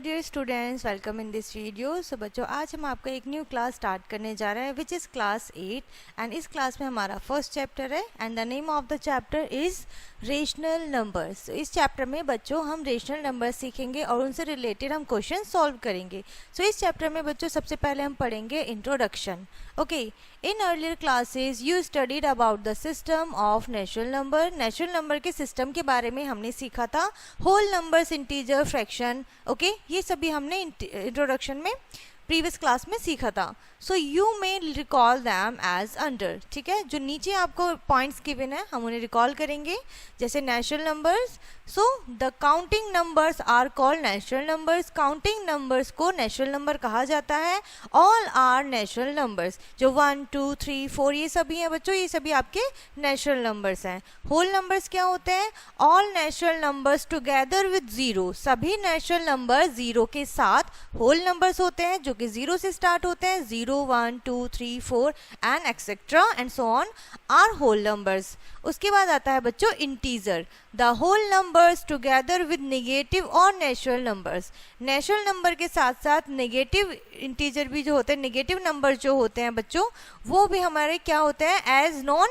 Dear students, welcome in this video. So बच्चों, आज हम आपका एक न्यू क्लास स्टार्ट करने जा रहे हैं विच इज़ क्लास 8 एंड इस क्लास में हमारा फर्स्ट चैप्टर है and the name of the chapter is rational numbers. इस चैप्टर में बच्चों हम रेशनल नंबर्स सीखेंगे और उनसे रिलेटेड हम क्वेश्चन सॉल्व करेंगे। सो इस चैप्टर में बच्चों सबसे पहले हम पढ़ेंगे introduction. Okay, in earlier classes you studied about the system of natural number. Natural number के सिस्टम के बारे में हमने सीखा था, whole numbers, integer, fraction. Okay, ये सभी हमने इंट्रोडक्शन में प्रीवियस क्लास में सीखा था। So you may recall them as under. ठीक है, जो नीचे आपको पॉइंट्स गिवन है हम उन्हें रिकॉल करेंगे, जैसे natural numbers. So the counting numbers are called natural numbers. Counting numbers को नेचुरल नंबर कहा जाता है। ऑल आर नेचुरल नंबर्स, जो 1, 2, 3, 4 ये सभी हैं बच्चों, ये सभी आपके नेचुरल नंबर्स हैं। होल नंबर्स क्या होते हैं? All natural numbers together with zero. सभी नेचुरल नंबर जीरो के साथ होल नंबर्स होते हैं, जो कि जीरो से स्टार्ट होते हैं। 0, 1, 2, 3, 4 and etcetera and so on are whole numbers. उसके बाद आता है बच्चों integer, the whole numbers together with negative और नेचुरल नंबर्स। नेचुरल नंबर के साथ साथ नेगेटिव इंटीजर भी जो होते हैं, नेगेटिव नंबर जो होते हैं बच्चों, वो भी हमारे क्या होते हैं? As non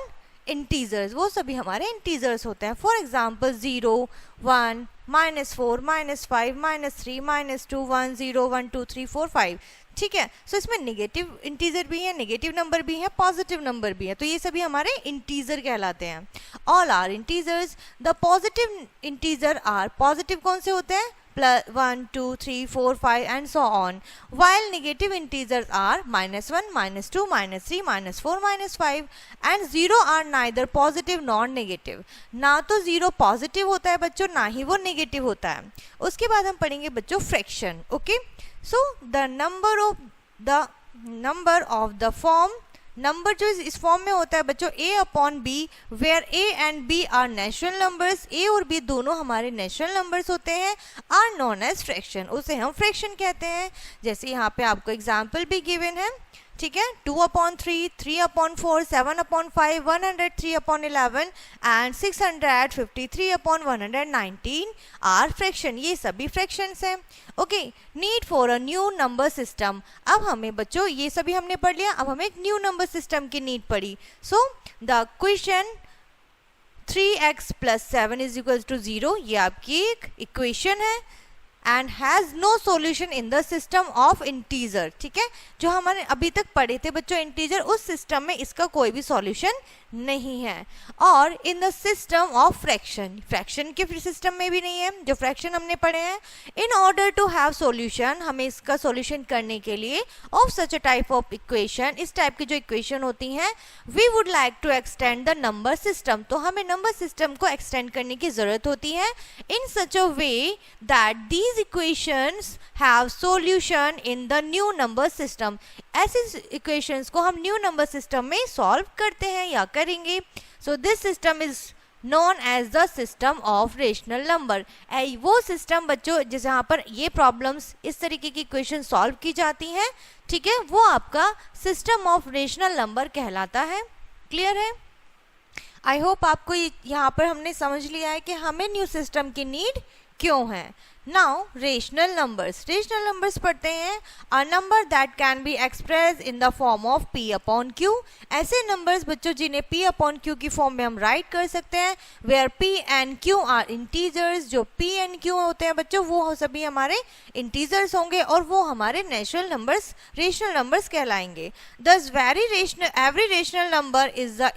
integers. वो सभी हमारे इंटीजर्स होते हैं। For example 0, 1, -4, -5, -3, -2, 1, 0, 1, 2, 3, 4, 5। ठीक है, सो इसमें नेगेटिव इंटीजर भी है, नेगेटिव नंबर भी है, पॉजिटिव नंबर भी है, तो ये सभी हमारे इंटीजर कहलाते हैं। All are integers. The positive integer are, positive कौन से होते हैं? +1, 2, 3, 4, 5 and so on. while negative integers are -1, -2, -3, -4, -5 and 0 are neither positive nor negative। ना तो 0 पॉजिटिव होता है बच्चों, ना ही वो नेगेटिव होता है। उसके बाद हम पढ़ेंगे बच्चों fraction. Okay, so the number of the form, number जो इस फॉर्म में होता है बच्चों a/b, where a and b are natural numbers, a और b दोनों हमारे नेचुरल नंबर्स होते हैं, आर नोन एज फ्रैक्शन, उसे हम फ्रैक्शन कहते हैं। जैसे यहाँ पे आपको एग्जाम्पल भी गिवन है। ठीक है, 2/3, 3/4, 7/5, 103/11 एंड 653/119 आर फ्रैक्शन। ये सभी फ्रैक्शंस हैं। Okay, need for a new number system. अब हमें बच्चों ये सभी हमने पढ़ लिया, अब हमें एक न्यू नंबर सिस्टम की नीड पड़ी। सो द क्वेश्चन 3x + 7 = 0, ये आपकी एक इक्वेशन है and has no solution in the system of integer. ठीक है, जो हमारे अभी तक पढ़े थे बच्चों इंटीजर, उस सिस्टम में इसका कोई भी सॉल्यूशन नहीं है। और in the system of fraction, fraction के सिस्टम में भी नहीं है, जो फ्रैक्शन हमने पढ़े हैं। In order to have solution, हमें इसका सॉल्यूशन करने के लिए of such a type of equation, इस टाइप की जो इक्वेशन होती हैं, we would like to extend the number system. तो हमें नंबर सिस्टम को एक्सटेंड करने की जरूरत होती है in such a way that these equations have solution in the new number system. ऐसे इक्वेशंस को हम न्यू नंबर सिस्टम में सॉल्व करते हैं या करेंगे। So this system is known as the system of rational number. वो सिस्टम बच्चों जहाँ पर ये प्रॉब्लम्स, इस तरीके की इक्वेशन सॉल्व की जाती हैं, ठीक है, वो आपका सिस्टम ऑफ रेशनल नंबर कहलाता है। क्लियर है? आई होप आपको यहाँ पर हमने समझ लिया है कि हमें न्यू सिस्टम की नीड क्यों है। Now rational numbers. Rational numbers पढ़ते हैं। A number that can be express in the form of p/q। ऐसे नंबर्स बच्चों जिन्हें p/q की फॉर्म में हम राइट कर सकते हैं, where p and q are integers. जो p एंड q होते हैं बच्चों, वो सभी हमारे इंटीजर्स होंगे और वो हमारे नेचुरल नंबर्स, रेशनल नंबर्स कहलाएंगे। Thus every rational number is the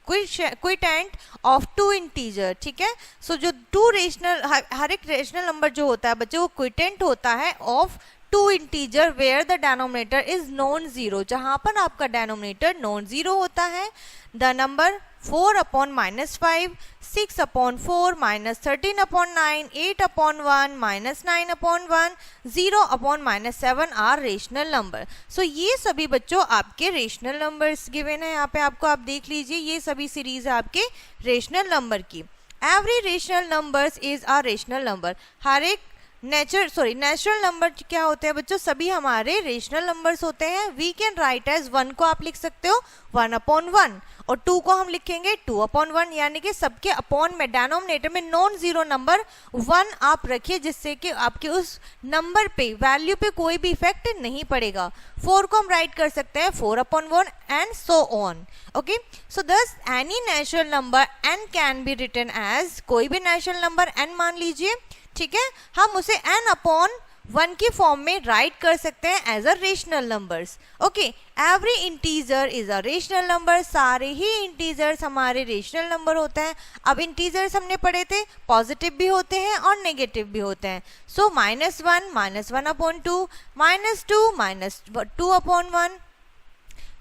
quotient of 2 integer. ठीक है, सो जो 2 रेशनल, हर एक रेशनल नंबर जो होता है बच्चों, वो क्विटेंट होता है of 2 integer where the denominator is non zero, जहां पर आपका डिनोमिनेटर नॉन जीरो होता है। The number 4/-5, 6/4, -13/9, 8/1, -9/1, 0/-7 are rational number. So ये सभी बच्चों आपके रेशनल नंबर्स गिवन है। यहाँ पे आपको, आप देख लीजिए, ये सभी सीरीज है आपके रेशनल नंबर की। Every rational numbers is a rational number. हर एक नेचुरल नंबर क्या होते हैं बच्चों, सभी हमारे रेशनल नंबर्स होते हैं। वी कैन राइट एज 1 को आप लिख सकते हो 1/1 और 2 को हम लिखेंगे 2/1, यानी कि सबके अपॉन में डिनोमिनेटर में नॉन जीरो नंबर 1 आप रखिए, जिससे कि आपके उस नंबर पे वैल्यू पे कोई भी इफेक्ट नहीं पड़ेगा। 4 को हम राइट कर सकते हैं 4/1 and so on. Okay, so this any natural number n can be written as, कोई भी नेचुरल नंबर n मान लीजिए, ठीक है, हम उसे n/1 की फॉर्म में राइट कर सकते हैं as a rational numbers. Okay, every integer is a rational number, सारे ही इंटीजर्स हमारे रेशनल नंबर होते हैं। अब इंटीजर्स हमने पढ़े थे, पॉजिटिव भी होते हैं और नेगेटिव भी होते हैं। सो -1 -1/2, -2 -2/1,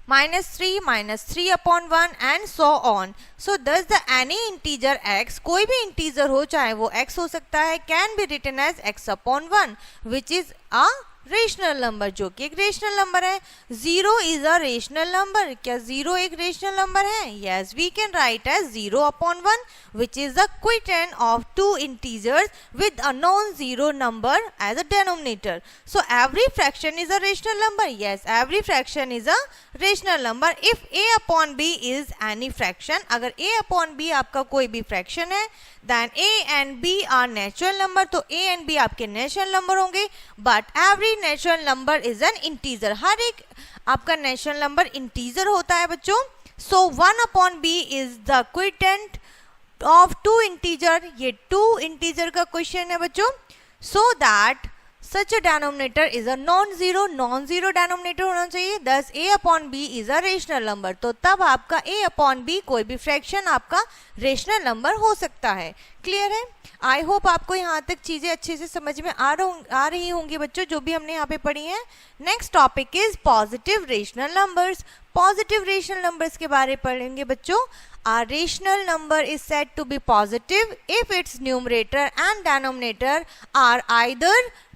-3 -3/1 एंड सो ऑन। सो दस द एनी इंटीजर x, कोई भी इंटीजर हो चाहे वो x हो सकता है, can be written as x/1 which is a rational number, जो कि एक रेशनल नंबर है। 0 इज अ रेशनल नंबर, क्या 0 एक रेशनल नंबर है? Yes, we can write as 0/1 which is the quotient of 2 integers with a non zero number as a denominator. So every fraction is a rational number, yes, every fraction is a rational number if a/b is any fraction. अगर a/b आपका कोई भी fraction है, then a and b are natural number, तो a and b आपके natural number होंगे। But every natural number is an integer, हर एक आपका नेचुरल नंबर इंटीजर होता है बच्चों। So 1/b is the quotient of 2 integer, ये 2 इंटीजर का क्वेश्चन है बच्चों। So that such a denominator is a non zero denominator होना चाहिए। दस a/b is a rational number, तो तब आपका a/b कोई भी फ्रैक्शन आपका रेशनल नंबर हो सकता है। क्लियर है? आई होप आपको यहाँ तक चीजें अच्छे से समझ में आ रही होंगी बच्चों, जो भी हमने यहाँ पे पढ़ी है। Next topic is positive rational numbers. Positive rational numbers के बारे में पढ़ेंगे बच्चों। A rational number is said to be positive if its numerator and denominator are either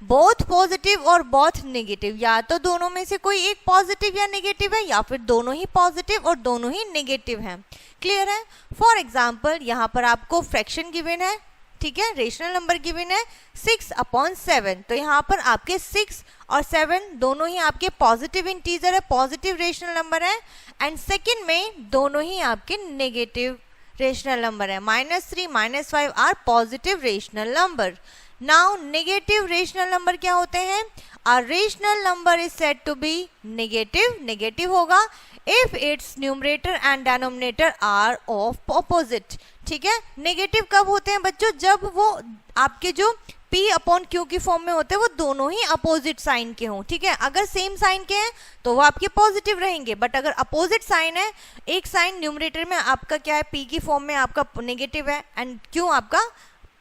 both positive or both negative, या तो दोनों में से कोई एक पॉजिटिव या नेगेटिव है, या फिर दोनों ही पॉजिटिव और दोनों ही नेगेटिव हैं। क्लियर है? फॉर एग्जाम्पल यहाँ पर आपको फ्रैक्शन गिवन है, ठीक है, रेशनल नंबर गिवन है 6/7, तो यहाँ पर आपके 6 और 7 दोनों ही आपके पॉजिटिव इंटीजर है, पॉजिटिव रेशनल नंबर है। एंड सेकंड में दोनों ही आपके नेगेटिव रेशनल नंबर है, -3 -5 are positive rational number. Now negative rational number क्या होते हैं? A rational number is said to be negative होगा if its numerator and denominator are of opposite. ठीक है, नेगेटिव कब होते हैं बच्चों? जब वो आपके जो p/q की फॉर्म में होते हैं वो दोनों ही अपोजिट साइन के हों। ठीक है, अगर सेम साइन के हैं तो वो आपके पॉजिटिव रहेंगे, बट अगर अपोजिट साइन है, एक साइन न्यूमरेटर में आपका क्या है, p की फॉर्म में आपका नेगेटिव है एंड q आपका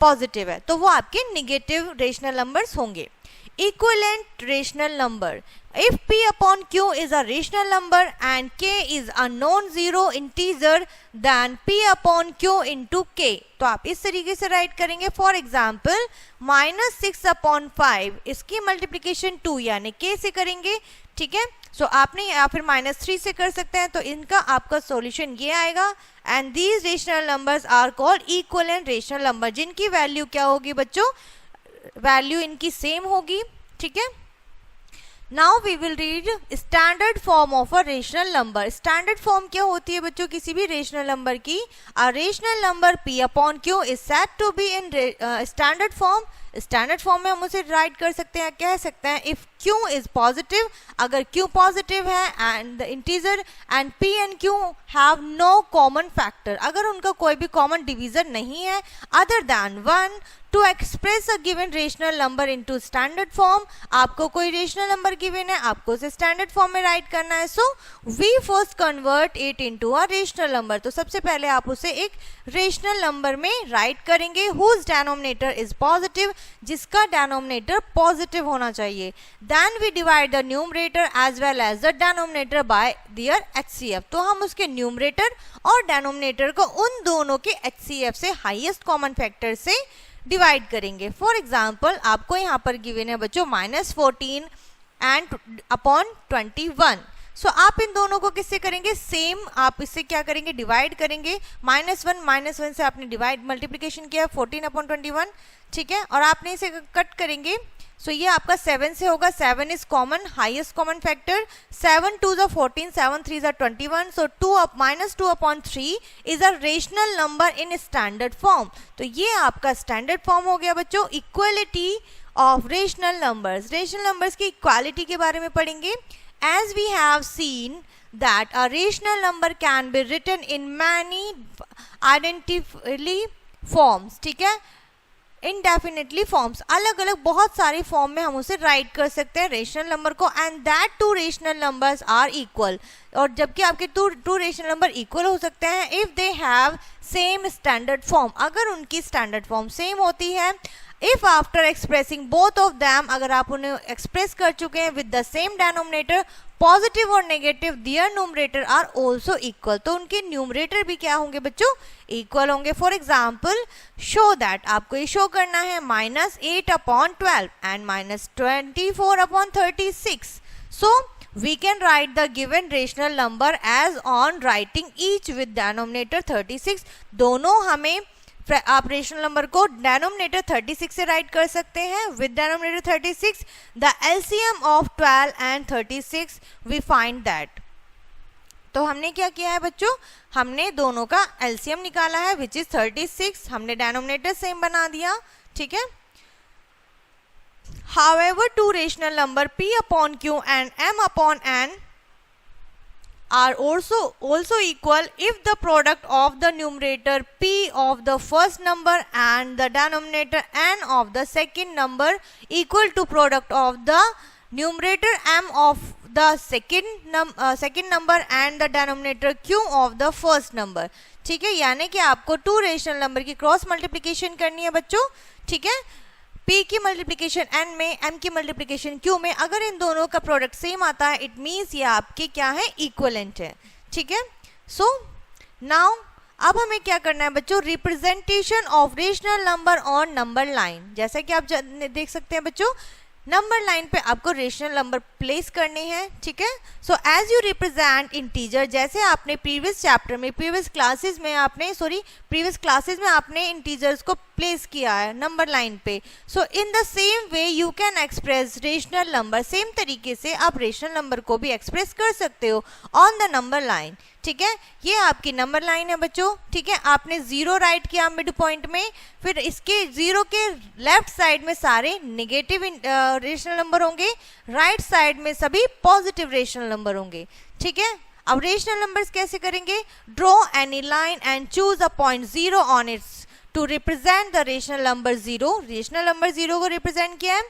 पॉजिटिव है, तो वो आपके नेगेटिव रेशनल नंबर्स होंगे। Equivalent rational number. If p/q is a rational number and k is a non-zero integer, then p/q into k. तो आप इस तरीके से राइट करेंगे। फॉर एग्जाम्पल -6/5 इसकी मल्टीप्लीकेशन 2 यानी k से करेंगे। ठीक है, सो आपने या फिर -3 से कर सकते हैं, तो इनका आपका सॉल्यूशन ये आएगा। And these rational numbers are called equivalent rational number, जिनकी वैल्यू क्या होगी बच्चों? वैल्यू इनकी सेम होगी। ठीक है, now we will read standard form of a rational number. Standard form क्या होती है बच्चों किसी भी रेशनल नंबर की? A rational number p/q is said to be in standard form. Standard form में हम उसे राइट कर सकते हैं, कह सकते हैं इफ q इज पॉजिटिव, अगर q पॉजिटिव है and the integer and p and q have no common factor, अगर उनका कोई भी कॉमन डिवीजर नहीं है other than 1, to express a given rational number into standard form. आपको कोई रेशनल नंबर गिवन है, आपको उसे स्टैंडर्ड फॉर्म में राइट करना है। So we first convert it into a rational number, तो सबसे पहले आप उसे एक रेशनल नंबर में राइट करेंगे हुज डिनोमिनेटर इज पॉजिटिव, जिसका डिनोमिनेटर पॉजिटिव होना चाहिए। Then we divide the numerator as well as the denominator by their HCF, तो हम उसके न्यूमरेटर और डिनोमिनेटर को उन दोनों के HCF से, हाईएस्ट कॉमन फैक्टर से डिवाइड करेंगे। फॉर एग्जाम्पल आपको यहाँ पर गिवन है बच्चों -14 and/21, सो आप इन दोनों को किससे करेंगे, सेम आप इससे क्या करेंगे, डिवाइड करेंगे। -1 से आपने डिवाइड मल्टीप्लिकेशन किया 14/21, ठीक है, और आपने इसे कट करेंगे। सो ये आपका 7 से होगा, 7 is common, highest common factor, 7 2 ज़ा 14, 7 3 ज़ा 21, so -2/3 is a rational number in standard form. तो ये आपका स्टैंडर्ड फॉर्म हो गया बच्चों। Equality of rational numbers, rational numbers की इक्वालिटी के बारे में पढ़ेंगे। As we have seen that a rational number can be written in many identically forms, ठीक है, indefinitely forms, अलग अलग बहुत सारे फॉर्म में हम उसे राइट कर सकते हैं रेशनल नंबर को, and that two rational numbers are equal, और जबकि आपके टू रेशनल नंबर इक्वल हो सकते हैं if they have same standard form, अगर उनकी स्टैंडर्ड फॉर्म सेम होती है। If after expressing both of them, अगर आप उन्हें एक्सप्रेस कर चुके हैं with the same denominator, positive और negative, their numerator are also equal, तो उनके न्यूमरेटर भी क्या होंगे बच्चों, इक्वल होंगे। फॉर एग्जाम्पल शो दैट, आपको ये शो करना है -8/12 and -24/36, so we can write the given rational number as on writing each with denominator 36। दोनों हमें आप रेशनल नंबर को डेनोमिनेटर 36 से राइट कर सकते हैं with denominator 36। The LCM of 12 and 36 we find that. तो हमने क्या किया है बच्चों, हमने दोनों का एलसीएम निकाला है विच इज 36, हमने डेनोमिनेटर सेम बना दिया, ठीक है। However, two rational number p upon q and m upon n are also equal if the product of the numerator p of the first number and the denominator n of the second number equal to product of the numerator m of the second number and the denominator q of the first number, ठीक है। यानी कि आपको to rational number की cross multiplication करनी है बच्चों, ठीक है। p की मल्टीप्लिकेशन n में, m की मल्टीप्लिकेशन q में, अगर इन दोनों का प्रोडक्ट सेम आता है इट मीन्स ये आपके क्या है, इक्वलेंट है, ठीक है। सो नाउ अब हमें क्या करना है बच्चों, representation of rational number on number line. जैसा कि आप देख सकते हैं बच्चों, नंबर लाइन पे आपको रेशनल नंबर प्लेस करने हैं, ठीक है। So as you represent integer, जैसे आपने प्रीवियस चैप्टर में, प्रीवियस क्लासेस में आपने इंटीजर्स को प्लेस किया है नंबर लाइन पे। So in the same way you can express rational number, same तरीके से आप रेशनल नंबर को भी एक्सप्रेस कर सकते हो ऑन द नंबर लाइन, ठीक है। ये आपकी नंबर लाइन है बच्चों, ठीक है। आपने 0 राइट किया मिड पॉइंट में, फिर इसके 0 के लेफ्ट साइड में सारे नेगेटिव रेशनल नंबर होंगे, राइट साइड में सभी पॉजिटिव रेशनल नंबर होंगे, ठीक है। अब रेशनल नंबर्स कैसे करेंगे, draw any line and choose a point 0 on its to represent the rational number 0। Rational number 0 को रिप्रेजेंट किया है।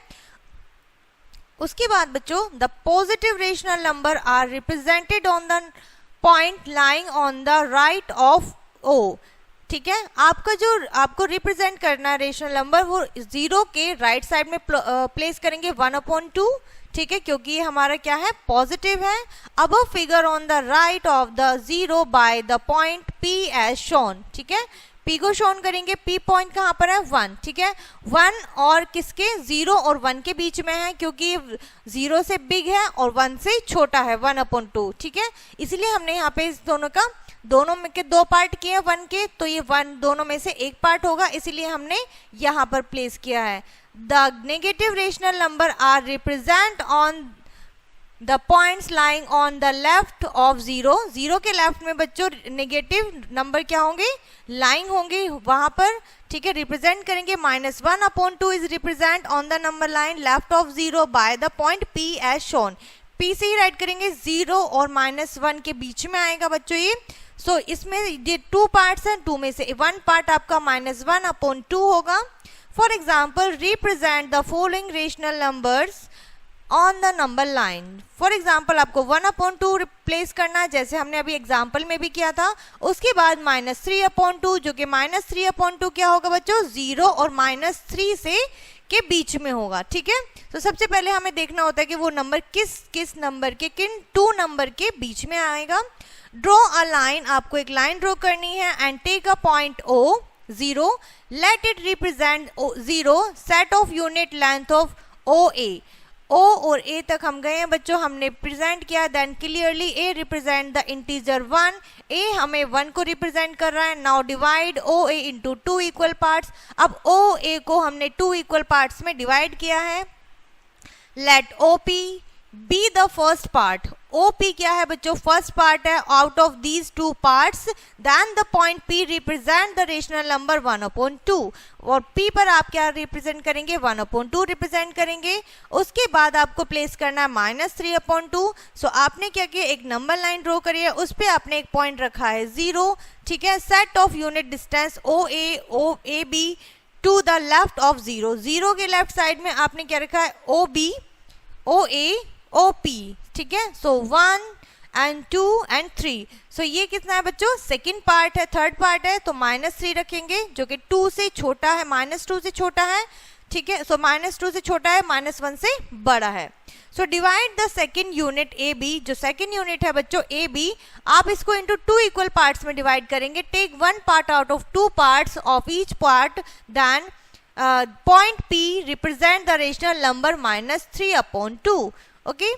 उसके बाद बच्चों the positive rational number are represented on the point lying on the right of O, ठीक है। आपका जो आपको रिप्रेजेंट करना है रेशनल नंबर, वो 0 के राइट साइड में प्लेस करेंगे 1/2, ठीक है, क्योंकि ये हमारा क्या है, पॉजिटिव है। अब figure on the right of the 0 by the point p as shown, ठीक है। p को शोन करेंगे, p पॉइंट कहाँ पर है, 1, ठीक है। 1 और किसके, 0 और 1 के बीच में है, क्योंकि 0 से बिग है और 1 से छोटा है, 1/2, ठीक है। इसलिए हमने यहाँ पे इस दोनों में के 2 पार्ट किए 1 के, तो ये 1 दोनों में से एक पार्ट होगा, इसीलिए हमने यहाँ पर प्लेस किया है। The negative rational number are represent on the points lying on the left of 0। 0 के लेफ्ट में बच्चों नेगेटिव नंबर क्या होंगे, लाइंग होंगे वहां पर, ठीक है, रिप्रेजेंट करेंगे। -1/2 is represent on the number line left of 0 by the point p as shown. p से ही राइट करेंगे, 0 और -1 के बीच में आएगा बच्चों ये। सो इसमें ये 2 पार्ट्स हैं, 2 में से 1 पार्ट आपका -1/2 होगा। For example represent the following rational numbers on the number line. For example आपको 1/2 रिप्लेस करना है, जैसे हमने अभी एग्जाम्पल में भी किया था। उसके बाद -3/2, जो कि -3/2 क्या होगा बच्चों, 0 और -3 से के बीच में होगा, ठीक है। तो सबसे पहले हमें देखना होता है कि वो नंबर किस नंबर के, किन 2 नंबर के बीच में आएगा। ड्रॉ अ लाइन, आपको एक लाइन ड्रॉ करनी है and take a point O 0, let it represent 0 set off unit length of OA। O और ए तक हम गए हैं बच्चों, हमने प्रेजेंट किया, then clearly A represent the integer 1, A हमें 1 को रिप्रेजेंट कर रहा है। Now divide O A into 2 equal parts. अब ओ ए को हमने 2 इक्वल पार्ट्स में डिवाइड किया है। Let O P be the first part. OP क्या है बच्चों? फर्स्ट पार्ट है out of these 2 parts, then the point P represent the rational number 1/2 और P पर आप क्या रिप्रेजेंट करेंगे? 1/2 रिप्रेजेंट करेंगे। उसके बाद आपको प्लेस करना है -3/2। सो आपने क्या किया, एक नंबर लाइन ड्रॉ करी है, उस पर आपने एक पॉइंट रखा है 0, ठीक है। Set off unit distance OB to the left of 0, 0 के लेफ्ट साइड में आपने क्या रखा है? OB OA OP, ठीक है। सो 1 and 2 and 3। सो ये कितना है बच्चों? सेकंड पार्ट है, थर्ड पार्ट है, तो -3 रखेंगे जो कि 2 से छोटा है, -2 से छोटा है, ठीक है। सो -2 से छोटा है, -1 से बड़ा है। So divide the second unit AB, जो सेकंड यूनिट है बच्चों AB, आप इसको इंटू 2 इक्वल पार्ट्स में डिवाइड करेंगे। Take 1 part out of 2 parts of each part, then point P represent the rational number -3/2। Okay,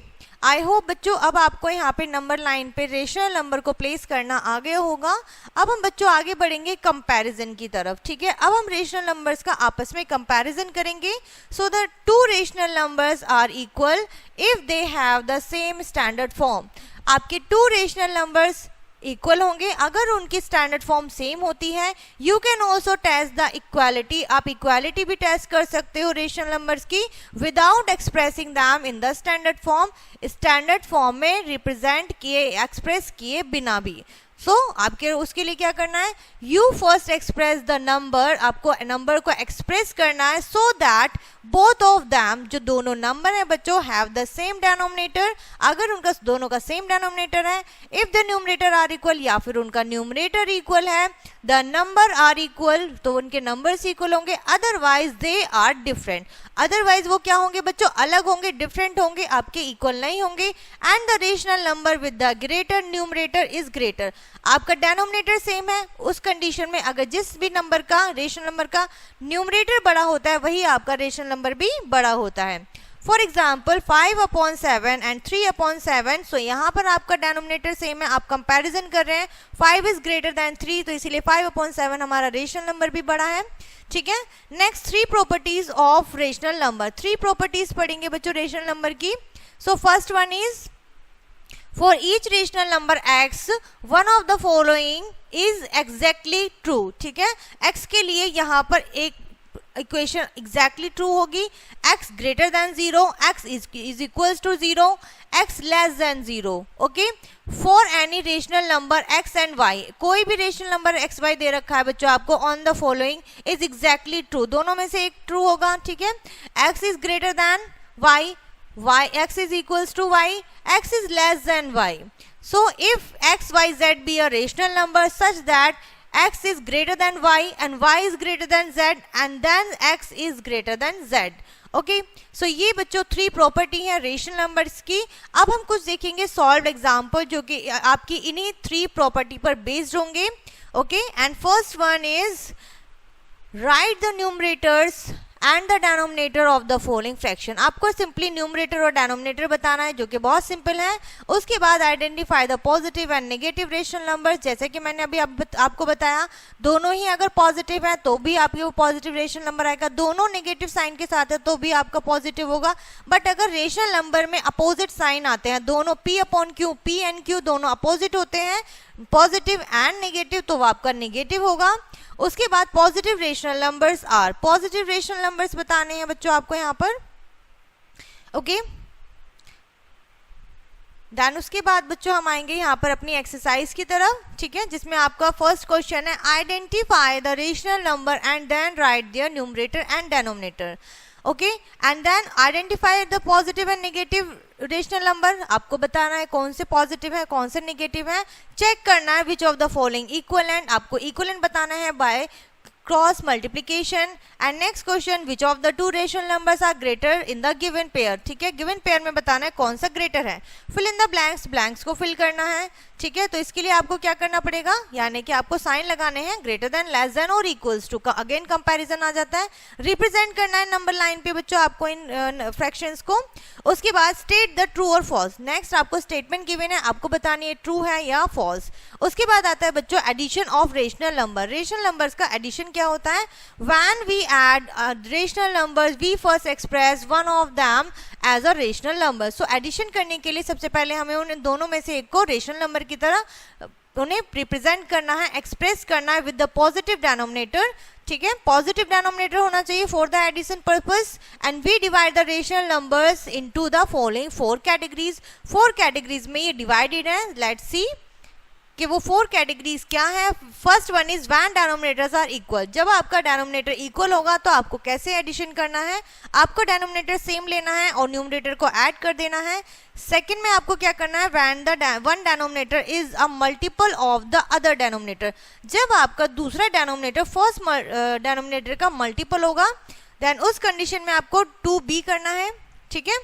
I hope बच्चों अब आपको यहाँ पे नंबर लाइन पे रेशनल नंबर को प्लेस करना आ गया होगा। अब हम बच्चों आगे बढ़ेंगे कंपैरिजन की तरफ, ठीक है। अब हम रेशनल नंबर्स का आपस में कंपैरिजन करेंगे। So the 2 rational numbers are equal if they have the same standard form. आपके 2 रेशनल नंबर्स इक्वल होंगे अगर उनकी स्टैंडर्ड फॉर्म सेम होती है। You can also test the equality, आप इक्वालिटी भी टेस्ट कर सकते हो रेशनल नंबर्स की without expressing them in the standard form, standard form में रिप्रेजेंट किए, एक्सप्रेस किए बिना भी। सो आपके उसके लिए क्या करना है? You first express the number, आपको नंबर को एक्सप्रेस करना है so that both of them, जो दोनों नंबर है बच्चों, हैव द सेम डिनोमिनेटर, अगर उनका दोनों का सेम डिनोमिनेटर है। If the numerator are equal, या फिर उनका न्यूमरेटर इक्वल है, द नंबर आर इक्वल, तो उनके नंबर्स इक्वल होंगे, otherwise they are different, otherwise वो क्या होंगे बच्चों? अलग होंगे, डिफरेंट होंगे, आपके इक्वल नहीं होंगे। And the rational number with the greater numerator is greater, आपका डिनोमिनेटर सेम है, उस कंडीशन में अगर जिस भी नंबर का, रेशनल नंबर का न्यूमरेटर बड़ा होता है, वही आपका रेशनल नंबर भी बड़ा होता है। For example 5/7 and 3/7। सो यहाँ पर आपका डिनोमिनेटर सेम है, आप कंपैरिजन कर रहे हैं, 5 इज ग्रेटर देन 3, तो इसीलिए 5/7 हमारा रेशनल नंबर भी बड़ा है, ठीक है। Next 3 properties of rational number, 3 properties पढ़ेंगे बच्चों रेशनल नंबर की। So first one is for each rational number x, one of the following is exactly true, ठीक है। x के लिए यहाँ पर एक इक्वेशन एग्जैक्टली ट्रू होगी, x greater than 0, x is equals to 0, x less than 0। Okay, for any rational number x and y, कोई भी रेशनल नंबर x y दे रखा है बच्चों आपको, on the following is exactly true, दोनों में से एक ट्रू होगा, ठीक है। x is greater than y, x is equals to y, x is less than y. So if x, y, z be a rational number such that x is greater than y and y is greater than z and then x is greater than z. Okay, so ये बच्चों 3 property है rational numbers की। अब हम कुछ देखेंगे solve example जो कि आपकी इन्हीं 3 प्रॉपर्टी पर बेस्ड होंगे। Okay, and first one is right the numerators and the denominator of the following fraction. आपको सिंपली न्यूमरेटर और डिनोमिनेटर बताना है जो कि बहुत सिंपल है। उसके बाद identify the positive and negative rational numbers, जैसे कि मैंने अभी आपको बताया, दोनों ही अगर पॉजिटिव है तो भी आपके वो पॉजिटिव रेशनल नंबर आएगा, दोनों नेगेटिव साइन के साथ है तो भी आपका पॉजिटिव होगा। बट अगर रेशनल नंबर में अपोजिट साइन आते हैं, दोनों P/Q, P and Q दोनों अपोजिट होते हैं, पॉजिटिव एंड नेगेटिव, तो वो आपका नेगेटिव होगा। उसके बाद positive rational numbers are, positive rational numbers बताने हैं बच्चों आपको यहाँ पर। ओके, देन उसके बाद बच्चों हम आएंगे यहाँ पर अपनी एक्सरसाइज की तरफ, ठीक है, जिसमें आपका फर्स्ट क्वेश्चन है identify the rational number and then write their numerator and denominator. Okay, and then identify the positive and negative rational number, आपको बताना है कौन से पॉजिटिव है कौन से नेगेटिव है, चेक करना है which of the following equivalent, आपको इक्वलेंट बताना है by cross multiplication. And next question, which of the two rational numbers are greater in the given pair. ठीक है, गिवन पेयर में बताना है कौन सा ग्रेटर है। Fill in the blanks, blanks को फिल करना है। ठीक है, तो इसके लिए आपको क्या करना पड़ेगा, यानी कि आपको साइन लगाने हैं ग्रेटर देन, लेस देन और इक्वल्स टू का। अगेन कंपैरिजन आ जाता है, रिप्रेजेंट करना है नंबर लाइन पे बच्चों आपको इन फ्रैक्शंस को। उसके बाद स्टेट द ट्रू और फॉल्स। नेक्स्ट आपको स्टेटमेंट गिवन है, आपको बतानी है ट्रू है या फॉल्स। उसके बाद आता है बच्चों addition of rational number. Rational numbers का एडिशन क्या होता है, when we add rational numbers we first express one of them as a rational number. So addition करने के लिए सबसे पहले हमें उन दोनों में से एक को रेशनल नंबर की तरह उन्हें रिप्रेजेंट करना है, एक्सप्रेस करना है विद द पॉजिटिव डिनोमिनेटर। ठीक है, पॉजिटिव डिनोमिनेटर होना चाहिए for the addition purpose. And we divide the rational numbers into the following 4 categories. 4 categories में ये डिवाइडेड है। लेट्स सी कि वो 4 कैटेगरीज क्या है। First one is when denominators are equal. जब आपका डिनोमिनेटर इक्वल होगा तो आपको कैसे एडिशन करना है, आपको डिनोमिनेटर सेम लेना है और न्यूमरेटर को ऐड कर देना है। सेकंड में आपको क्या करना है, when the one denominator is a multiple of the other denominator. जब आपका दूसरा डिनोमिनेटर फर्स्ट डिनोमिनेटर का मल्टीपल होगा, देन उस कंडीशन में आपको 2b करना है। ठीक है,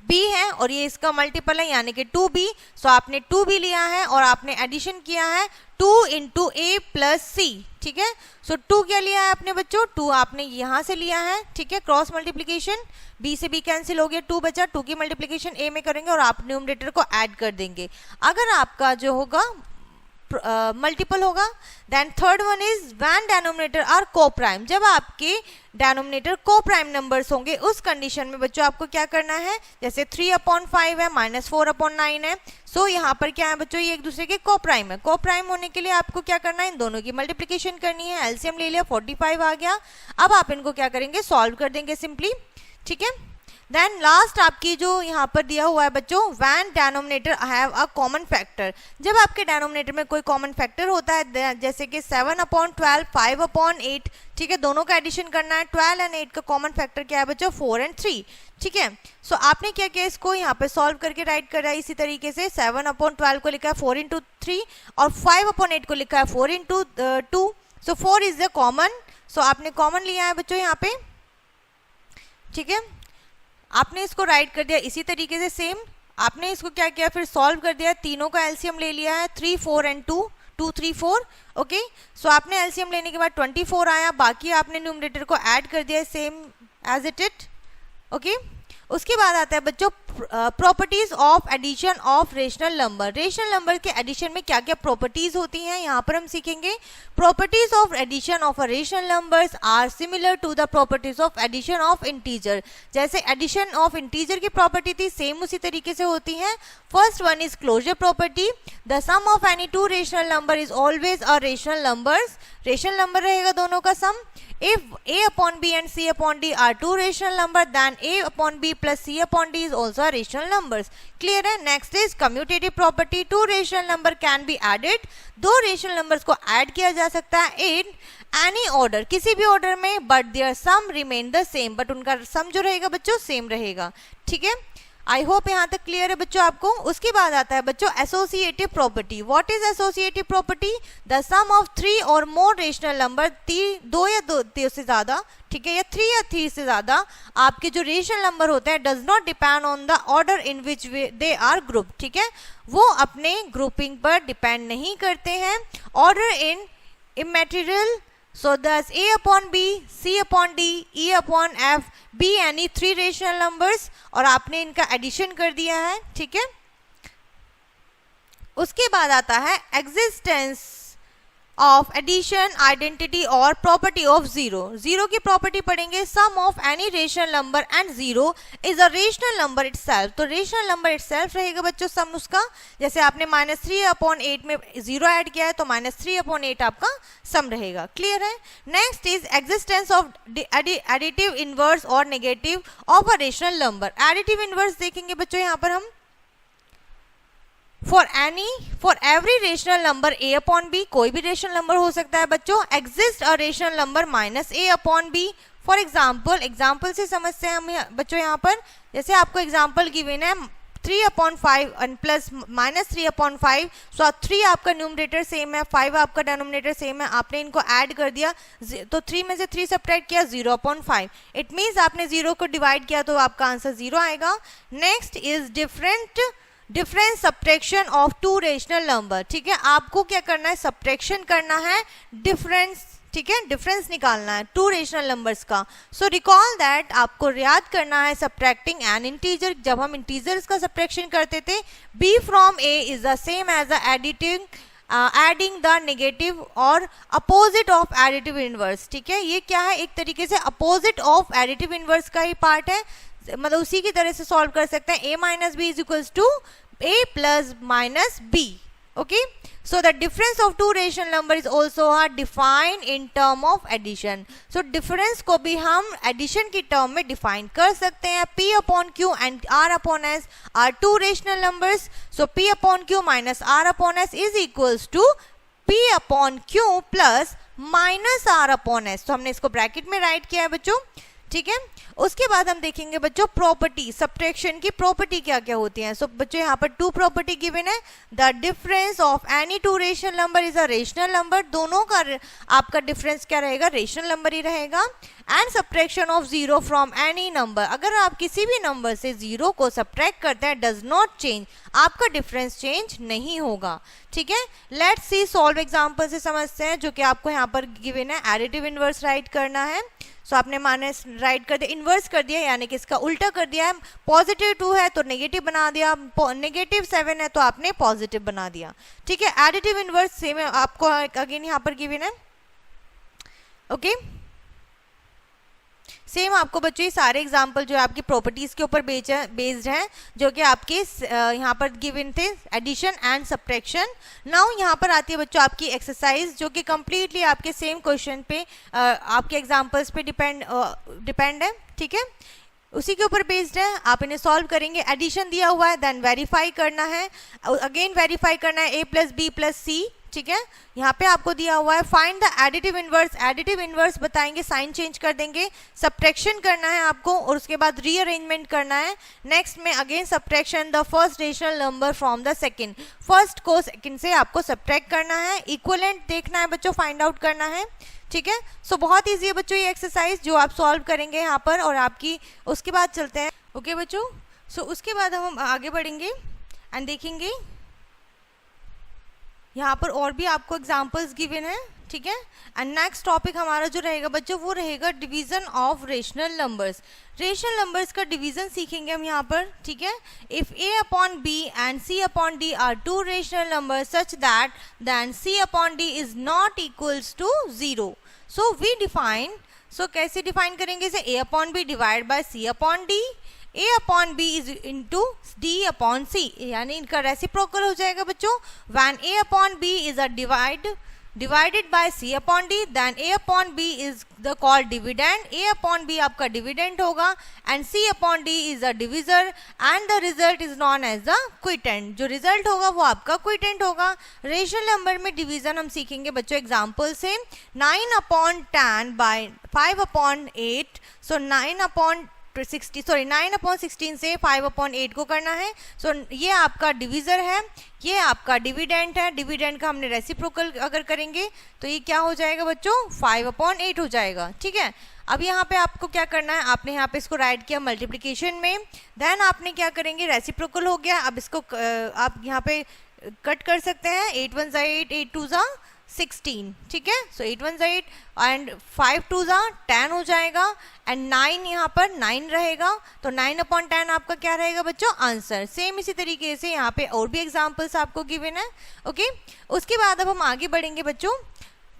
b है और ये इसका मल्टीपल है यानी कि 2b। सो आपने 2b लिया है और आपने एडिशन किया है 2 इंटू a प्लस c। ठीक है, सो 2 क्या लिया है आपने बच्चों, 2 आपने यहाँ से लिया है। ठीक है, क्रॉस मल्टीप्लीकेशन, b से b कैंसिल हो गया, 2 बचा, 2 की मल्टीप्लीकेशन a में करेंगे और आप न्यूमरेटर को ऐड कर देंगे। अगर आपका जो होगा मल्टीपल होगा। Then third one is when denominator are coprime. जब आपके डिनोमिनेटर को प्राइम नंबर्स होंगे उस कंडीशन में बच्चों आपको क्या करना है, जैसे 3/5 है, -4/9 है। सो यहाँ पर क्या है बच्चों, ये एक दूसरे के को प्राइम है। को प्राइम होने के लिए आपको क्या करना है, इन दोनों की मल्टीप्लीकेशन करनी है। एलसीएम ले लिया, 45 आ गया। अब आप इनको क्या करेंगे, सॉल्व कर देंगे सिंपली। ठीक है, देन लास्ट आपकी जो यहाँ पर दिया हुआ है बच्चों, when denominator have a common factor. जब आपके डिनोमिनेटर में कोई कॉमन फैक्टर होता है, जैसे कि 7/12, 5/8। ठीक है, दोनों का एडिशन करना है। 12 और 8 का कॉमन फैक्टर क्या है बच्चों, 4 और 3। ठीक है, सो आपने क्या किया, इसको यहाँ पे सॉल्व करके राइट करा है इसी तरीके से। 7/12 को लिखा है 4 इंटू 3 और 5/8 को लिखा है 4 into 2। So 4 is the common. So आपने कॉमन लिया है बच्चों यहाँ पे। ठीक है, आपने इसको राइट कर दिया इसी तरीके से सेम। आपने इसको क्या किया, फिर सॉल्व कर दिया, तीनों का एलसीएम ले लिया है, 3, 4 एंड 2, 2, 3, 4। ओके, सो आपने एलसीएम लेने के बाद 24 आया, बाकी आपने न्यूमरेटर को ऐड कर दिया सेम एज इट। ओके, उसके बाद आता है बच्चों properties of addition of rational number. Rational number के एडिशन में क्या क्या प्रॉपर्टीज होती हैं, यहाँ पर हम सीखेंगे। Properties of addition of a rational numbers are similar to the properties of addition of integer. जैसे एडिशन ऑफ इंटीजर की प्रॉपर्टी थी, सेम उसी तरीके से होती है। First one is closure property. The sum of any two rational number is always a rational numbers. Rational number रहेगा दोनों का सम। If a/b and c/d are two rational numbers, then a/b plus c/d is also a rational numbers. Clear है? Next is commutative property. Two rational number can be added. दो rational numbers को add किया जा सकता है in any order, किसी भी order में, but their sum remain the same. but उनका sum जो रहेगा बच्चों सेम रहेगा। ठीक है, आई होप यहाँ तक क्लियर है बच्चों आपको। उसके बाद आता है बच्चों associative property. What is associative property, the sum of 3 और मोर रेशनल नंबर, 2 या 2 से ज्यादा, ठीक है, या 3 या 3 से ज्यादा आपके जो रेशनल नंबर होते हैं, does not depend on the order in which they are group. ठीक है, वो अपने ग्रुपिंग पर डिपेंड नहीं करते हैं। Order in इमैटेरियल। So thus a/b, c/d, e/f, b any 3 rational numbers और आपने इनका एडिशन कर दिया है। ठीक है, उसके बाद आता है एग्जिस्टेंस ऑफ एडिशन, आइडेंटिटी और प्रॉपर्टी ऑफ जीरो। जीरो की प्रॉपर्टी पढ़ेंगे। Sum of any rational number and zero is a rational number itself. तो रेशनल नंबर इटसेल्फ रहेगा बच्चों सम उसका। जैसे आपने -3/8 में जीरो ऐड किया है तो -3/8 आपका सम रहेगा। क्लियर है? Next is existence of additive inverse और negative of a rational number. Additive inverse देखेंगे बच्चों यहाँ पर हम। For every rational number a/b, कोई भी रेशनल नंबर हो सकता है बच्चों, exist a rational number -a/b। For example से समझते हैं हम बच्चों यहाँ पर। जैसे आपको एग्जाम्पल गिवन है 3/5 एंड प्लस माइनस 3/5, सो 3 आपका न्यूमरेटर सेम है, 5 आपका डिनोमिनेटर सेम है, आपने इनको ऐड कर दिया, तो 3 में से 3 सब्ट्रैक्ट किया 0/5, इट मीन्स आपने 0 को डिवाइड किया तो आपका आंसर 0 आएगा। Next is difference subtraction of two rational number. ठीक है, आपको क्या करना है, सब्ट्रैक्शन करना है डिफरेंस, ठीक है, डिफरेंस निकालना है टू रेशनल नंबर्स का। सो रिकॉल दैट, आपको याद करना है सब्ट्रैक्टिंग एन इंटीजर, जब हम इंटीजर्स का सब्ट्रैक्शन करते थे, b from a is the same as the adding the negative और अपोजिट ऑफ एडिटिव इनवर्स। ठीक है, ये क्या है, एक तरीके से अपोजिट ऑफ एडिटिव इनवर्स का ही पार्ट है, मतलब उसी की तरह से सॉल्व कर सकते हैं। a minus B is equals to a plus minus b। Okay, so the difference of two rational number is also defined in term of addition. So difference को भी हम addition की term में define कर सकते हैं। p upon q and r upon s are two rational numbers. So p upon q minus r upon s is equals to p upon q plus minus r upon s. तो हमने इसको bracket में right किया है बच्चों। ठीक है, उसके बाद हम देखेंगे बच्चों प्रॉपर्टी, सब्ट्रैक्शन की प्रॉपर्टी क्या क्या होती हैं। सो बच्चों यहाँ पर टू प्रॉपर्टी गिवन है, the difference of any two rational number is a rational number, दोनों का आपका डिफरेंस क्या रहेगा, रेशनल नंबर ही रहेगा। And subtraction of zero from any number, अगर आप किसी भी नंबर से जीरो को सब्ट्रैक्ट करते हैं डज नॉट चेंज, आपका डिफरेंस चेंज नहीं होगा। ठीक है, लेट्स सी सॉल्व एग्जांपल से समझते हैं, जो कि आपको यहाँ पर गिवन है एडिटिव इनवर्स राइट करना है। सो आपने माइनस राइट कर दिया, इन्वर्स कर दिया, यानी कि इसका उल्टा कर दिया है। पॉजिटिव 2 है तो नेगेटिव बना दिया, नेगेटिव 7 है तो आपने पॉजिटिव बना दिया। ठीक है, एडिटिव इनवर्स सेम है, आपको अगेन यहाँ पर गिवन है। ओके, सेम आपको बच्चों ये सारे एग्जाम्पल जो है आपकी प्रॉपर्टीज के ऊपर बेस्ड हैं, जो कि आपके यहाँ पर गिवन थे, एडिशन एंड सब्ट्रैक्शन। नाउ यहाँ पर आती है बच्चों आपकी एक्सरसाइज, जो कि कंप्लीटली आपके सेम क्वेश्चन पे आपके एग्जाम्पल्स पे डिपेंड है। ठीक है, उसी के ऊपर बेस्ड है, आप इन्हें सॉल्व करेंगे। एडिशन दिया हुआ है, देन वेरीफाई करना है, अगेन वेरीफाई करना है a प्लस बी प्लस सी। ठीक है, यहाँ पे आपको दिया हुआ है find the additive inverse, additive inverse बताएंगे, साइन चेंज कर देंगे, सब्ट्रैक्शन करना है आपको और उसके बाद रीअरेंजमेंट करना है। नेक्स्ट में again subtraction the first rational number from the second, first को सेकंड से आपको सब्ट्रैक्ट करना है, इक्विवेलेंट देखना है बच्चों, फाइंड आउट करना है। ठीक है, सो बहुत ईजी है बच्चों ये एक्सरसाइज जो आप सॉल्व करेंगे यहाँ पर, और आपकी उसके बाद चलते हैं। ओके बच्चों, सो उसके बाद हम आगे बढ़ेंगे एंड देखेंगे यहाँ पर और भी आपको एग्जाम्पल्स गिवन है। ठीक है, एंड नेक्स्ट टॉपिक हमारा जो रहेगा बच्चों वो रहेगा division of rational numbers. Rational numbers का डिवीजन सीखेंगे हम यहाँ पर। ठीक है, if a upon b and c upon d are two rational numbers such that then c upon d is not equals to 0, so we define, so कैसे define करेंगे इसे, a upon b divide by c upon d, a upon b is into d upon c, यानी इनका reciprocal हो जाएगा बच्चों। When a upon b is a divided by c upon d, then a upon b is the called dividend, a upon b आपका dividend होगा, and c upon d is a divisor and the result is known as the quotient, जो result होगा वो आपका quotient होगा। Rational number में division हम सीखेंगे बच्चों एग्जाम्पल से, 9 upon 10 by 5 upon 8, so 9 upon 16 से 5 अपॉन 8 को करना है। सो ये आपका डिविजर है, ये आपका डिविडेंड है, डिविडेंड का हमने रेसिप्रोकल अगर करेंगे तो ये क्या हो जाएगा बच्चों, 5 अपॉन 8 हो जाएगा। ठीक है, अब यहाँ पे आपको क्या करना है, आपने यहाँ पे इसको राइट किया मल्टीप्लिकेशन में, देन आपने क्या करेंगे, रेसिप्रोकल हो गया, अब इसको आप यहाँ पे कट कर सकते हैं, 8 1 8, 8 2 16। ठीक है, सो 8 1 8 एंड 5 2 10 हो जाएगा, एंड 9 यहाँ पर 9 रहेगा, तो 9 अपॉन 10 आपका क्या रहेगा बच्चों, आंसर। सेम इसी तरीके से यहाँ पे और भी एग्जांपल्स आपको गिवन है। ओके, उसके बाद अब हम आगे बढ़ेंगे बच्चों,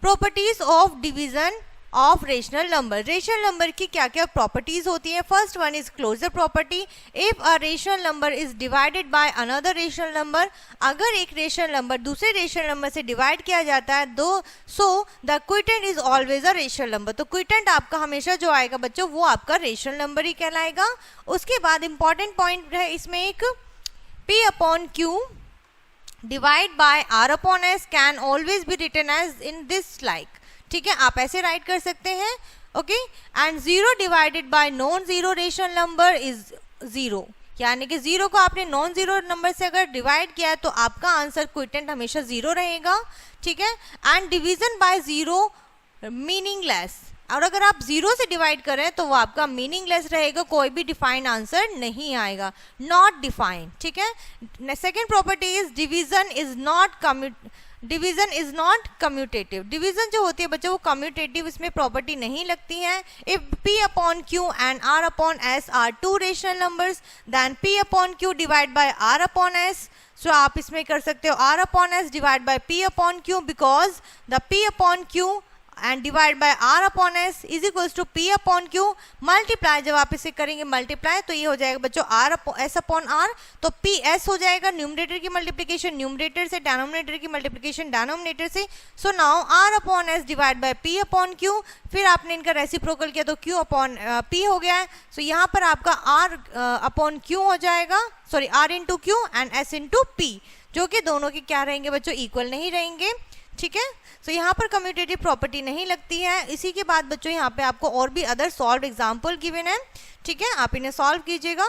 properties of division of rational number. Rational number की क्या क्या प्रॉपर्टीज होती हैं। First one is closure property, if a rational number is divided by another rational number, अगर एक रेशनल नंबर दूसरे रेशनल नंबर से डिवाइड किया जाता है दो, so the quotient is always a rational number, तो क्विटेंट आपका हमेशा जो आएगा बच्चों वो आपका रेशनल नंबर ही कहलाएगा। उसके बाद इंपॉर्टेंट पॉइंट है इसमें एक, p upon q divide by r upon s can always be written as in this like. ठीक है, आप ऐसे राइट कर सकते हैं। Okay, and 0 divided by non zero rational number is 0, यानी कि 0 को आपने नॉन जीरो नंबर से अगर डिवाइड किया है तो आपका आंसर क्विटेंट हमेशा 0 रहेगा, ठीक है। एंड डिवीजन बाय 0 मीनिंगलेस, और अगर आप 0 से डिवाइड करें तो वो आपका मीनिंगलेस रहेगा, कोई भी डिफाइंड आंसर नहीं आएगा, नॉट डिफाइंड, ठीक है। Second property is division is not commutative. Division जो होती है बच्चों वो कम्यूटेटिव, इसमें प्रॉपर्टी नहीं लगती है। If p upon q and r upon s are two rational numbers then p upon q divide by r upon s। So आप इसमें कर सकते हो r upon s divide by p upon q because the p upon q and divide by r upon s is equals to p upon q multiply. जब आप इसे करेंगे multiply तो ये हो जाएगा बच्चों s अपॉन r, तो p s हो जाएगा न्यूमरेटर की मल्टीप्लिकेशन न्यूमरेटर से, डिनोमिनेटर की मल्टीप्लिकेशन डिनोमिनेटर से। So now r upon s divide by p upon q, फिर आपने इनका रेसिप्रोकल किया तो q अपॉन p हो गया है। सो यहाँ पर आपका r अपॉन q हो जाएगा, sorry r into q and s into p, जो कि दोनों के क्या रहेंगे बच्चों, इक्वल नहीं रहेंगे, ठीक है। तो यहाँ पर कम्यूटेटिव प्रॉपर्टी नहीं लगती है। इसी के बाद बच्चों यहाँ पे आपको और भी अदर सॉल्व एग्जाम्पल गिवन है, ठीक है, आप इन्हें सॉल्व कीजिएगा।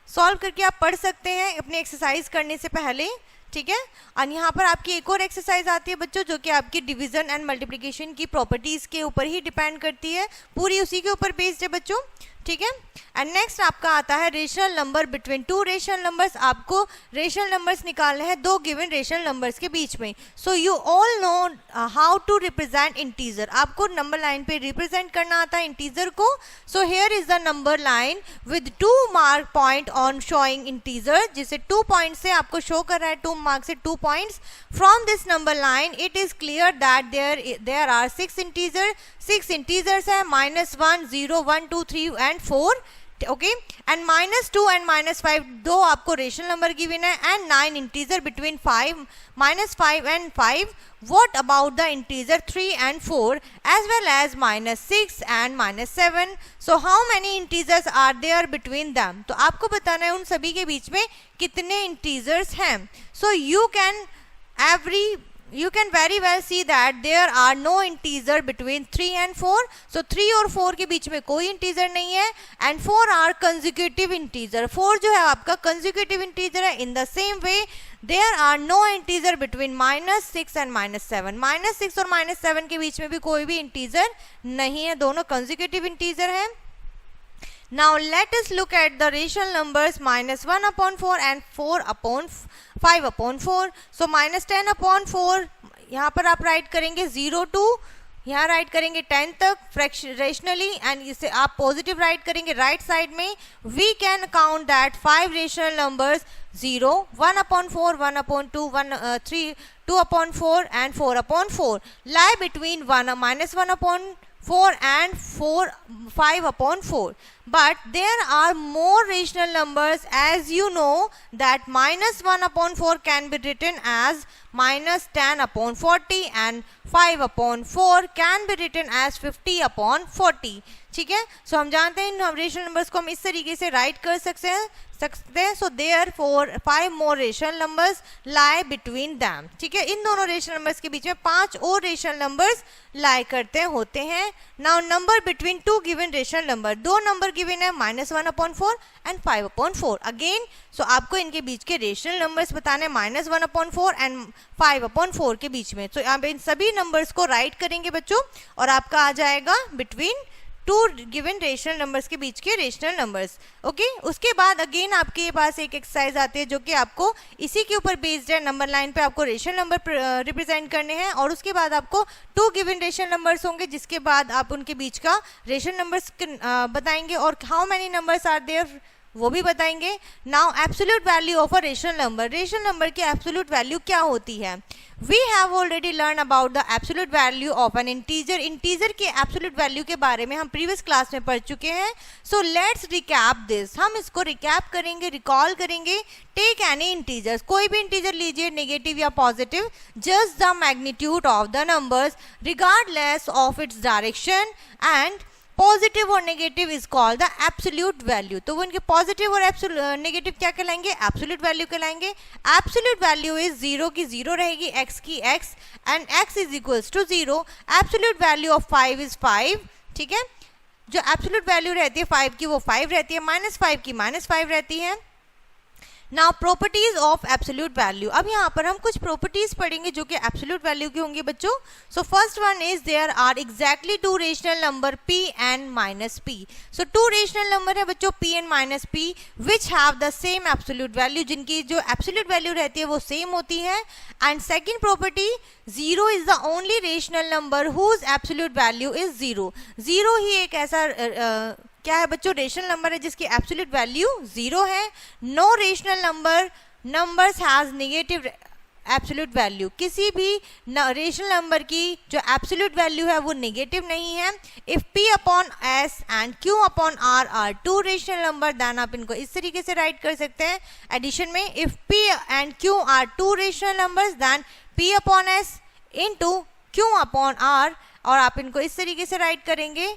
सॉल्व करके आप पढ़ सकते हैं अपनी एक्सरसाइज करने से पहले, ठीक है। और यहाँ पर आपकी एक और एक्सरसाइज आती है बच्चों जो कि आपकी डिवीजन एंड मल्टीप्लिकेशन की प्रॉपर्टीज के ऊपर ही डिपेंड करती है, पूरी उसी के ऊपर बेस्ड है बच्चों, ठीक है। एंड नेक्स्ट आपका आता है rational number between two rational numbers. आपको रेशनल नंबर्स निकालने हैं दो गिवन रेशनल नंबर्स के बीच में। So you all know how to represent integer, आपको नंबर लाइन पे रिप्रेजेंट करना आता है इंटीजर को। So here is the number line with 2 mark point on showing integer, जिसे 2 पॉइंट से आपको शो कर रहा है, 2 मार्क से 2 points. From this number line it is clear that there are 6 integer, 6 integers है, -1, 0, 1, 2, 3 एंड 4, ओके। एंड -2 एंड -5 दो आपको रेशनल नंबर गिवन है, and 9 integer between -5 and 5. What about the integer 3 and 4 as well as -6 and -7? So how many integers are there between them? तो आपको बताना है उन सभी के बीच में कितने integers हैं. So you can very well see that there are no integer between 3 and 4. So 3 और 4 के बीच में कोई integer नहीं है, and 4 are consecutive integer. 4 जो है आपका consecutive integer है. In the same way there are no integer between -6 and -7. -6 और -7 के बीच में भी कोई भी integer नहीं है, दोनों consecutive integer हैं. Now let us look at the rational numbers -1/4 and 5/4. So -10/4 यहाँ पर आप राइट करेंगे 0 to यहाँ राइट करेंगे 10 तक रेशनली, एंड इसे आप पॉजिटिव राइट करेंगे राइट साइड में. We can count that 5 rational numbers 0, 1/4, 1/2, 3, 2/4 and 4/4 lie between -1/4 and 5/4. But there are more rational numbers, as you know that -1/4 can be written as -10/40 and 5/4 can be written as 50/40. ठीक है. सो हम जानते हैं इन rational numbers को हम इस तरीके से राइट कर सकते हैं. So therefore 5 more rational numbers lie between them. ठीक है, इन दोनों रेशनल नंबर्स के बीच में 5 और रेशनल नंबर्स लाई करते होते हैं. Now number between 2 given rational number, दो नंबर गिवन है -1/4 एंड 5/4. अगेन सो आपको इनके बीच के रेशनल नंबर्स बताने -1/4 एंड 5/4 के बीच में. तो आप इन सभी नंबर्स को राइट करेंगे बच्चों, और आपका आ जाएगा बिटवीन 2 गिवन रेशनल नंबर्स के बीच के रेशनल नंबर्स. ओके, उसके बाद अगेन आपके पास एक एक्सरसाइज आती है जो कि आपको इसी के ऊपर बेस्ड है. नंबर लाइन पे आपको रेशनल नंबर रिप्रेजेंट करने हैं, और उसके बाद आपको 2 गिवन रेशनल नंबर्स होंगे, जिसके बाद आप उनके बीच का रेशनल नंबर्स बताएंगे, और how many numbers are there वो भी बताएंगे. Now absolute value of a rational number. Rational number की एब्सोल्यूट वैल्यू क्या होती है? We have already learned about the absolute value of an integer. Integer के absolute value के बारे में हम प्रीवियस क्लास में पढ़ चुके हैं. So let's recap this. हम इसको recap करेंगे, recall करेंगे. Take any integers. कोई भी इंटीजर लीजिए, नेगेटिव या positive. Just the magnitude of the numbers regardless of its direction, and positive और negative is called the absolute value. तो वो इनके पॉजिटिव और नेगेटिव क्या कहलाएंगे? एब्सोल्यूट वैल्यू कहलाएंगे. एब्सोल्यूट वैल्यू इज 0 की 0 रहेगी, x की x, and x is equals to 0. Absolute value of 5 is 5. ठीक है, जो एब्सोल्यूट वैल्यू रहती है 5 की वो 5 रहती है, -5 की -5 रहती है. Now properties of absolute value, अब यहाँ पर हम कुछ प्रॉपर्टीज पढ़ेंगे जो कि एब्सोल्यूट वैल्यू की होंगी बच्चों. So first one is there are exactly two rational number p and minus p. So two rational number है बच्चों p and minus p which have the same absolute value, जिनकी जो एब्सोल्यूट वैल्यू रहती है वो सेम होती है. And second property, zero is the only rational number whose absolute value is zero. Zero ही एक ऐसा क्या है बच्चों, रेशनल नंबर है जिसकी एब्सोल्यूट वैल्यू जीरो है. No rational numbers has negative absolute value, किसी भी रेशनल नंबर की जो एब्सोल्यूट वैल्यू है वो नेगेटिव नहीं है. If p upon s and q upon r are two rational number, then आप इनको इस तरीके से राइट कर सकते हैं एडिशन में. If p and q are two rational numbers, then p upon s into q upon r, और आप इनको इस तरीके से राइट करेंगे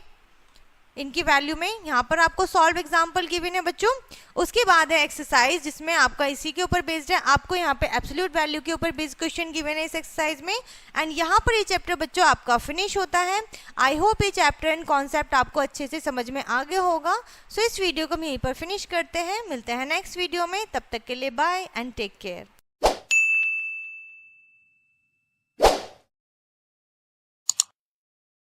इनकी वैल्यू में. यहाँ पर आपको सॉल्व एग्जाम्पल गिवन है बच्चों. उसके बाद है एक्सरसाइज जिसमें आपका इसी के ऊपर बेस्ड है, आपको यहाँ पे एब्सोल्यूट वैल्यू के ऊपर बेस्ड क्वेश्चन गिवन है इस एक्सरसाइज में. एंड यहाँ पर ये चैप्टर बच्चों आपका फिनिश होता है. आई होप ये चैप्टर एंड कॉन्सेप्ट आपको अच्छे से समझ में आ गया होगा. सो इस वीडियो को हम यहीं पर फिनिश करते हैं, मिलते हैं नेक्स्ट वीडियो में. तब तक के लिए बाय एंड टेक केयर.